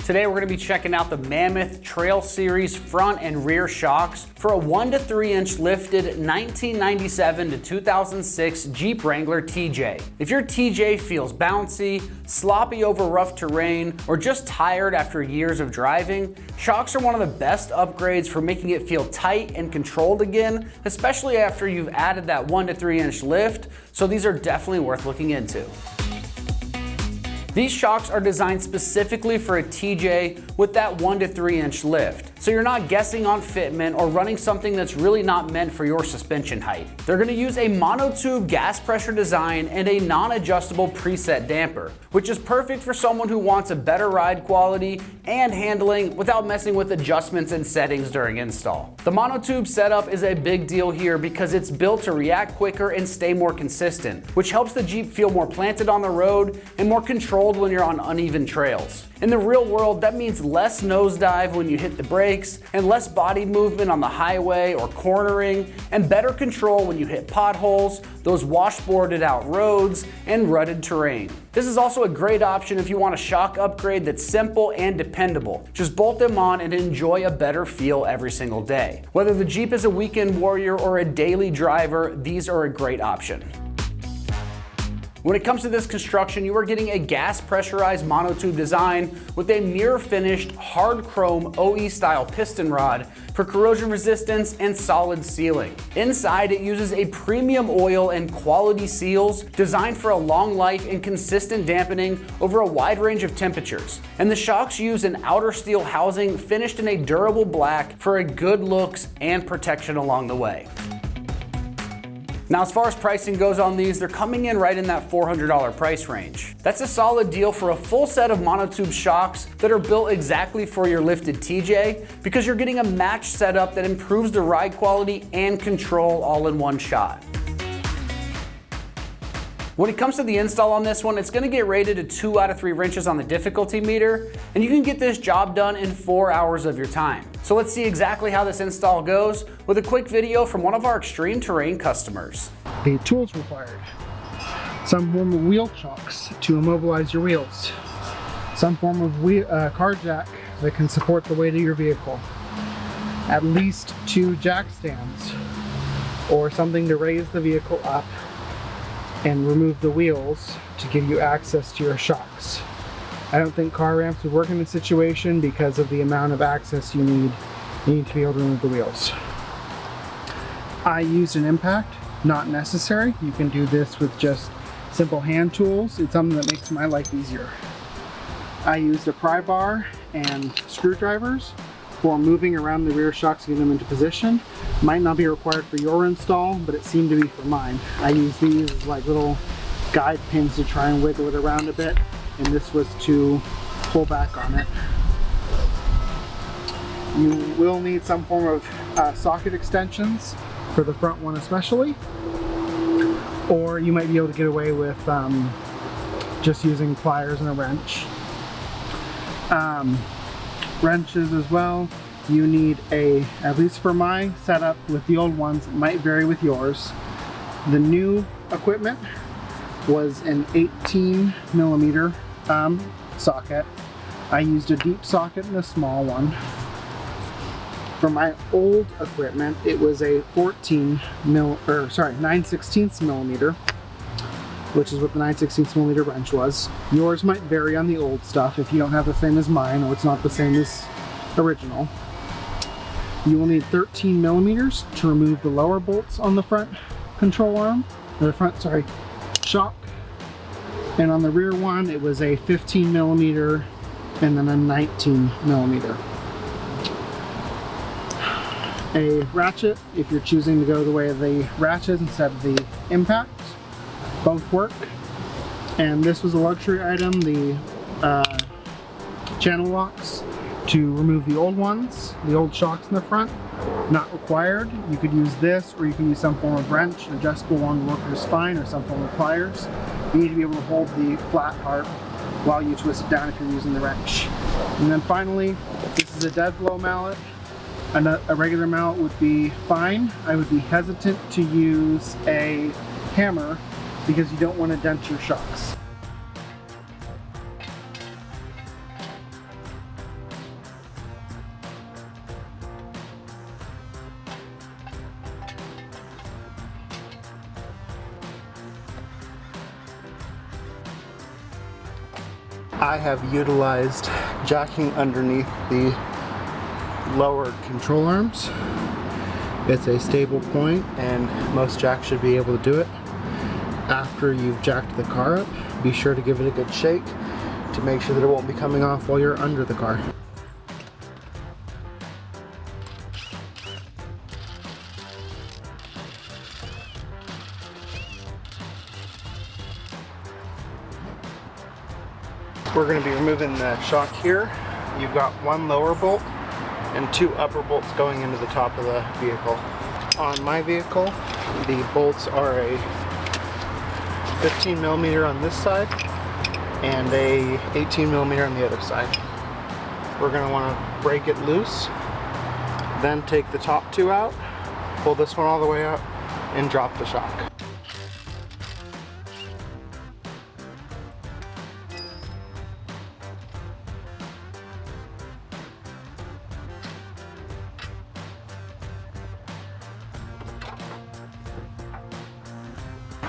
Today we're going to be checking out the Mammoth Trail Series front and rear shocks for a 1 to 3 inch lifted 1997 to 2006 Jeep Wrangler TJ. If your TJ feels bouncy, sloppy over rough terrain, or just tired after years of driving, shocks are one of the best upgrades for making it feel tight and controlled again, especially after you've added that 1 to 3 inch lift, so these are definitely worth looking into. These shocks are designed specifically for a TJ with that 1 to 3 inch lift, so you're not guessing on fitment or running something that's really not meant for your suspension height. They're going to use a monotube gas pressure design and a non-adjustable preset damper, which is perfect for someone who wants a better ride quality and handling without messing with adjustments and settings during install. The monotube setup is a big deal here because it's built to react quicker and stay more consistent, which helps the Jeep feel more planted on the road and more controlled when you're on uneven trails. In the real world, that means less nosedive when you hit the brakes and less body movement on the highway or cornering, and better control when you hit potholes, those washboarded out roads, and rutted terrain. This is also a great option if you want a shock upgrade that's simple and dependable. Just bolt them on and enjoy a better feel every single day. Whether the Jeep is a weekend warrior or a daily driver, these are a great option. When it comes to this construction, you are getting a gas pressurized monotube design with a mirror finished hard chrome OE style piston rod for corrosion resistance and solid sealing. Inside, it uses a premium oil and quality seals designed for a long life and consistent dampening over a wide range of temperatures. And the shocks use an outer steel housing finished in a durable black for a good looks and protection along the way. Now, as far as pricing goes on these, they're coming in right in that $400 price range. That's a solid deal for a full set of monotube shocks that are built exactly for your lifted TJ, because you're getting a matched setup that improves the ride quality and control all in one shot. When it comes to the install on this one, it's going to get rated a 2 out of 3 wrenches on the difficulty meter, and you can get this job done in 4 hours of your time. So let's see exactly how this install goes with a quick video from one of our ExtremeTerrain customers. The tools required: some form of wheel chocks to immobilize your wheels, some form of car jack that can support the weight of your vehicle, at least 2 jack stands or something to raise the vehicle up and remove the wheels to give you access to your shocks. I don't think car ramps would work in this situation because of the amount of access you need. You need to be able to remove the wheels. I used an impact, not necessary. You can do this with just simple hand tools. It's something that makes my life easier. I used a pry bar and screwdrivers for moving around the rear shocks to get them into position. Might not be required for your install, but it seemed to be for mine. I use these as like little guide pins to try and wiggle it around a bit, and this was to pull back on it. You will need some form of socket extensions for the front one especially, or you might be able to get away with just using pliers and a wrench. Wrenches as well. You need at least for my setup with the old ones, it might vary with yours. The new equipment was an 18mm socket. I used a deep socket and a small one. For my old equipment, it was a 9/16mm, which is what the 9/16mm wrench was. Yours might vary on the old stuff if you don't have the same as mine or it's not the same as original. You will need 13mm to remove the lower bolts on the front control arm, or the front, shock. And on the rear one, it was a 15mm and then a 19mm. A ratchet, if you're choosing to go the way of the ratchet instead of the impact. Both work. And this was a luxury item, the channel locks to remove the old ones, the old shocks in the front. Not required. You could use this, or you can use some form of wrench. An adjustable one will work just fine, or some form of pliers. You need to be able to hold the flat part while you twist it down if you're using the wrench. And then finally, this is a dead blow mallet. A regular mallet would be fine. I would be hesitant to use a hammer because you don't want to dent your shocks. I have utilized jacking underneath the lowered control arms. It's a stable point and most jacks should be able to do it. After you've jacked the car up, be sure to give it a good shake to make sure that it won't be coming off while you're under the car. We're going to be removing the shock here. You've got one lower bolt and two upper bolts going into the top of the vehicle. On my vehicle, the bolts are a 15mm on this side and a 18mm on the other side. We're going to want to break it loose, then take the top two out, pull this one all the way out, and drop the shock.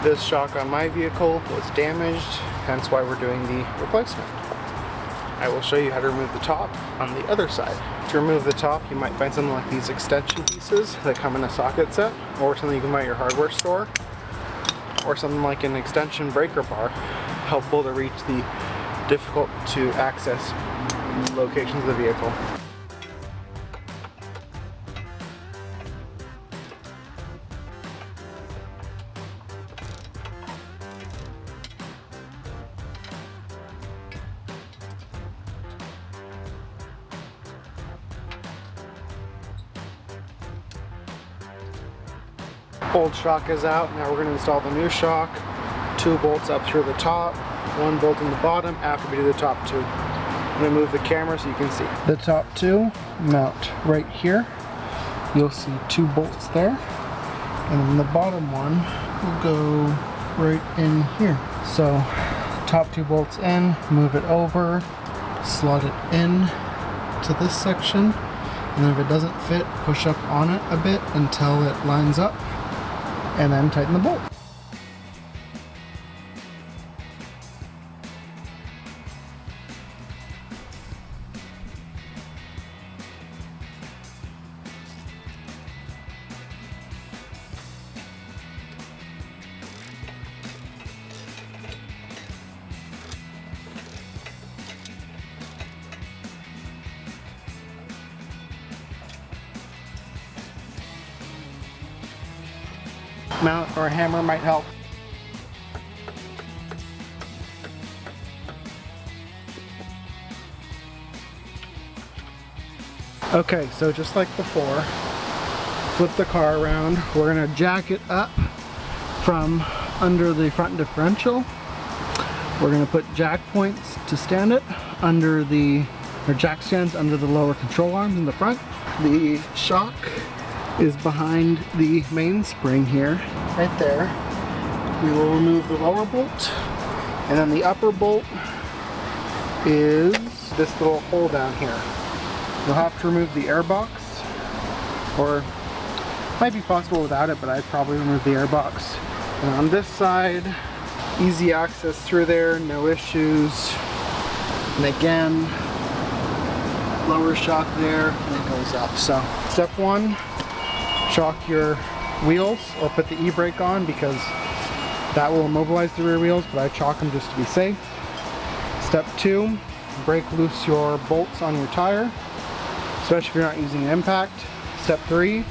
This shock on my vehicle was damaged, hence why we're doing the replacement. I will show you how to remove the top on the other side. To remove the top, you might find something like these extension pieces that come in a socket set, or something you can buy at your hardware store, or something like an extension breaker bar, helpful to reach the difficult to access locations of the vehicle. Old shock is out. Now we're going to install the new shock. Two bolts up through the top, one bolt in the bottom after we do the top two. I'm going to move the camera so you can see. The top two mount right here. You'll see two bolts there. And then the bottom one will go right in here. So top two bolts in, move it over, slot it in to this section. And then if it doesn't fit, push up on it a bit until it lines up. And then tighten the bolt. Mount or a hammer might help. Okay, so just like before, flip the car around. We're gonna jack it up from under the front differential. We're gonna put jack points to stand it under the, or jack stands under the lower control arms in the front. The shock is behind the mainspring here, right there. We will remove the lower bolt, and then the upper bolt is this little hole down here. You'll have to remove the air box, or it might be possible without it, but I'd probably remove the air box. And on this side, easy access through there, no issues. And again, lower shock there, and it goes up. So step one, shock your wheels or put the e-brake on, because that will immobilize the rear wheels, but I chalk them just to be safe. Step two, break loose your bolts on your tire, especially if you're not using an impact. Step three,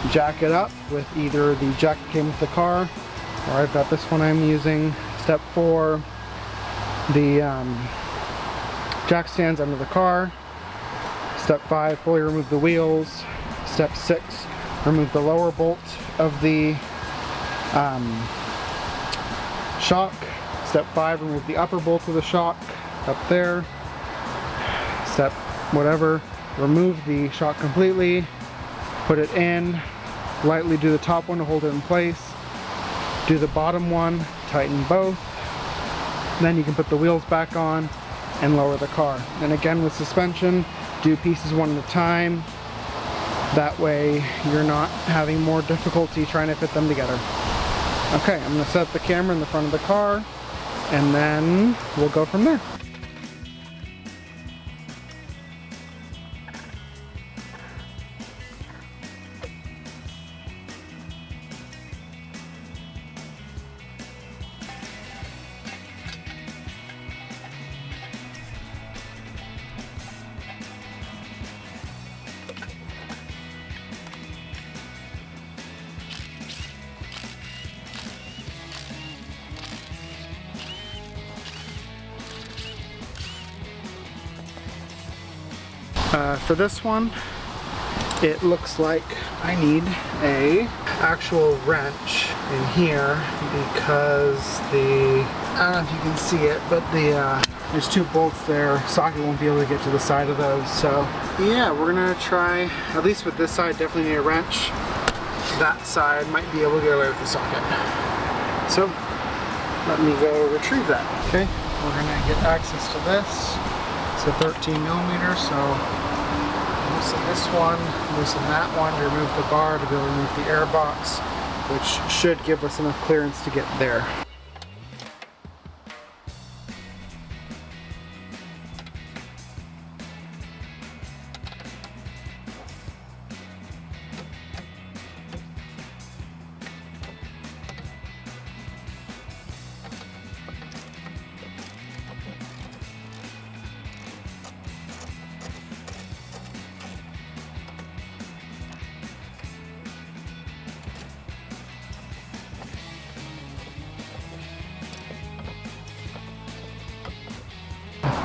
jack it up with either the jack that came with the car, or I've got this one I'm using. Step four, the jack stands under the car. Step five, fully remove the wheels. Step six, remove the lower bolt of the shock. Step five, remove the upper bolt of the shock up there. Step whatever, remove the shock completely, put it in, lightly do the top one to hold it in place, do the bottom one, tighten both, then you can put the wheels back on and lower the car. And again with suspension, do pieces one at a time. That way you're not having more difficulty trying to fit them together. Okay, I'm going to set the camera in the front of the car, and then we'll go from there. For this one, it looks like I need a actual wrench in here because I don't know if you can see it, but there's two bolts there. Socket won't be able to get to the side of those. So yeah, we're gonna try, at least with this side, definitely need a wrench. That side might be able to get away with the socket. So let me go retrieve that. Okay, we're gonna get access to this. It's a 13 millimeter, so loosen this one, loosen that one to remove the bar to be able to remove the air box, which should give us enough clearance to get there.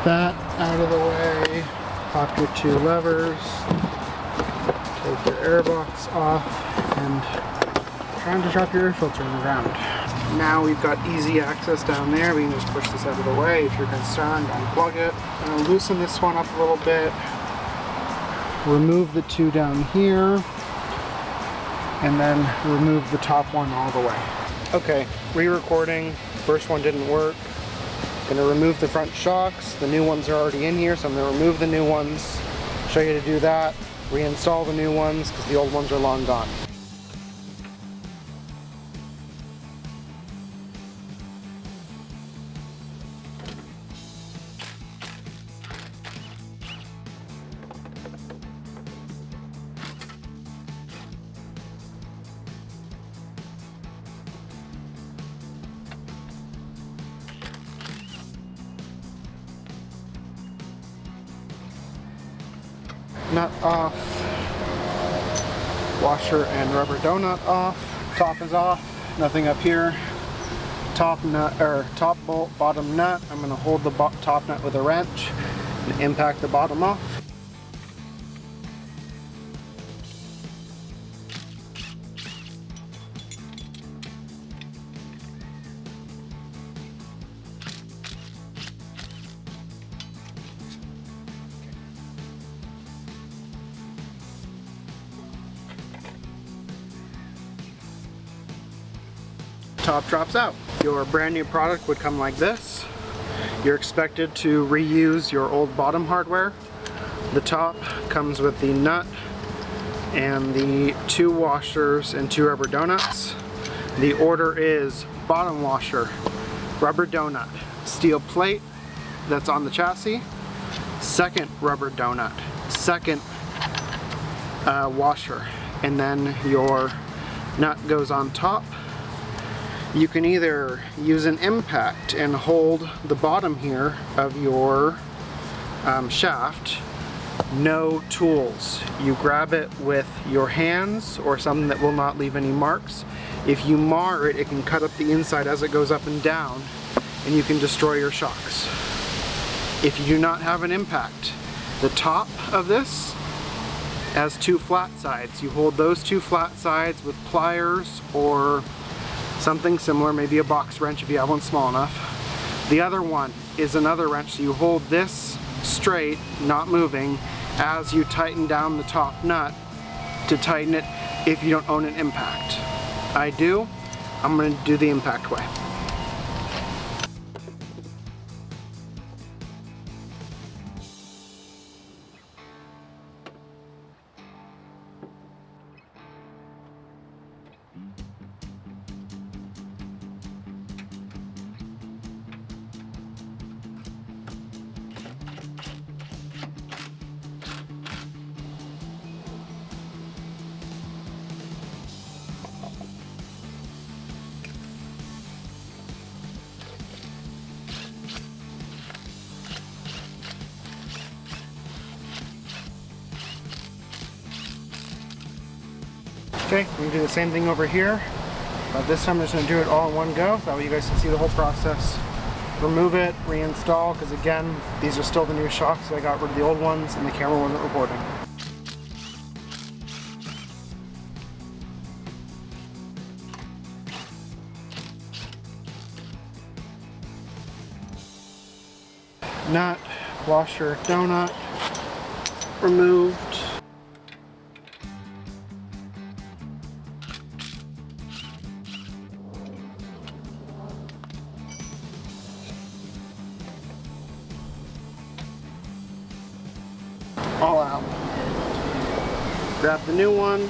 That out of the way, pop your two levers, take your air box off, and trying to drop your air filter on the ground. Now we've got easy access down there. We can just push this out of the way. If you're concerned, unplug it. I'm gonna loosen this one up a little bit, remove the two down here, and then remove the top one all the way. Okay, re-recording. First one didn't work. Gonna remove the front shocks. The new ones are already in here, so I'm gonna remove the new ones, show you to do that, reinstall the new ones because the old ones are long gone. Nut off, washer and rubber donut off, top is off, nothing up here, top nut or top bolt, bottom nut. I'm going to hold the top nut with a wrench and impact the bottom off. Top drops out. Your brand new product would come like this. You're expected to reuse your old bottom hardware. The top comes with the nut and the two washers and two rubber donuts. The order is bottom washer, rubber donut, steel plate that's on the chassis, second rubber donut, second washer, and then your nut goes on top. You can either use an impact and hold the bottom here of your shaft. No tools. You grab it with your hands or something that will not leave any marks. If you mar it, it can cut up the inside as it goes up and down, and you can destroy your shocks. If you do not have an impact, the top of this has two flat sides. You hold those two flat sides with pliers or something similar, maybe a box wrench if you have one small enough. The other one is another wrench, so you hold this straight, not moving, as you tighten down the top nut to tighten it if you don't own an impact. I do. I'm going to do the impact way. Okay, we can do the same thing over here, but this time I'm just going to do it all in one go, so that way you guys can see the whole process remove it, reinstall, because again, these are still the new shocks, so I got rid of the old ones and the camera wasn't recording. Nut, washer, donut removed. All out. Grab the new one,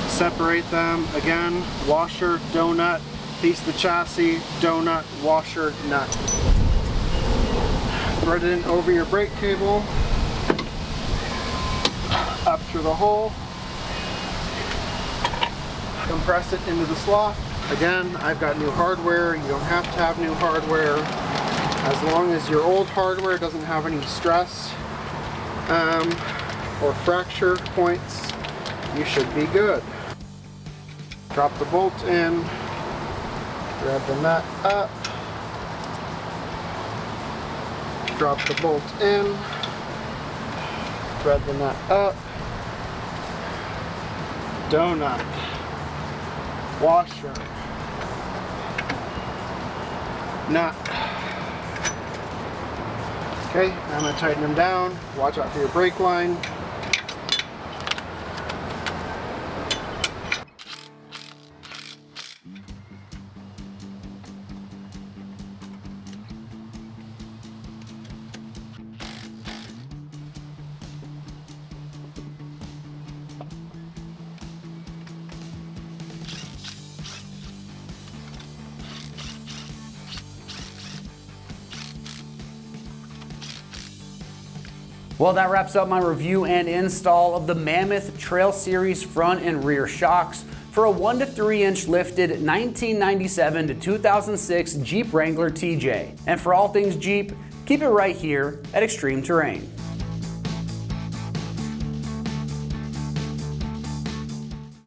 separate them again, washer, donut, piece the chassis, donut, washer, nut. Thread it in over your brake cable, up through the hole, compress it into the slot. Again, I've got new hardware. You don't have to have new hardware. As long as your old hardware doesn't have any stress or fracture points, you should be good. Drop the bolt in, grab the nut up, drop the bolt in, thread the nut up, donut, washer, nut. Okay, I'm going to tighten them down. Watch out for your brake line. Well, that wraps up my review and install of the Mammoth Trail Series front and rear shocks for a 1 to 3 inch lifted 1997 to 2006 Jeep Wrangler TJ. And for all things Jeep, keep it right here at Extreme Terrain.